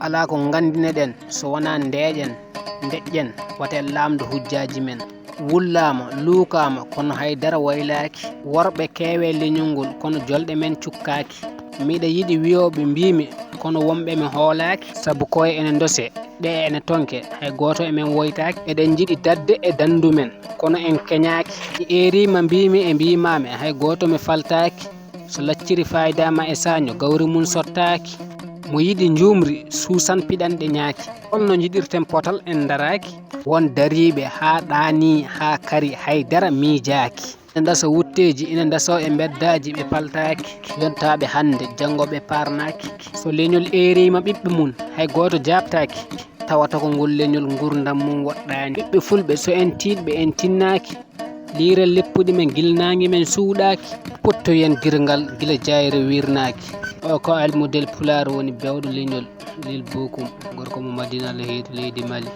ala ko gandine so wona ndeeƴen deƴƴen wate lamdo hujjaji men wullama luukama kono haydara waylaki worɓe keewe leñol ngol kono jolɗe men cukkaki miɗa yiɗi wiyoɓe mbimi kono wonɓe mi hoolaki saabu koye ene dose ɗe ene tonke hay goto emen woytaki eɗen jiiɗi dadde e dandu men kono en keñaki mi erima mbimi e mbimami hay goto mi faltaki so lacciri faydama e saño gawri mum sottaki mo yiɗi jumri suusan piɗanɗe ñaaki holno jiɗirten potal en daraki won dariɓe ha ɗaani ha kari haydara miijaki ene dasa wutteji ina dasa e beddaji ɓe paltaki yontaɓe hande janggo ɓe parnaki so leñol erima ɓiɓɓe mum hay goto jabtaki tawata ko ngol leñol gurdam mum woɗɗani ɓiɓɓe fulɓe so en tiɗɓe en tinnaki liirel leppuɗi men gilnagi men suuɗaki pottoyen girngal gila jayre wirnaki o ko almudel pulaar woni bewɗo leñol lil Bookum gorko mo madina heeri leydi Mali.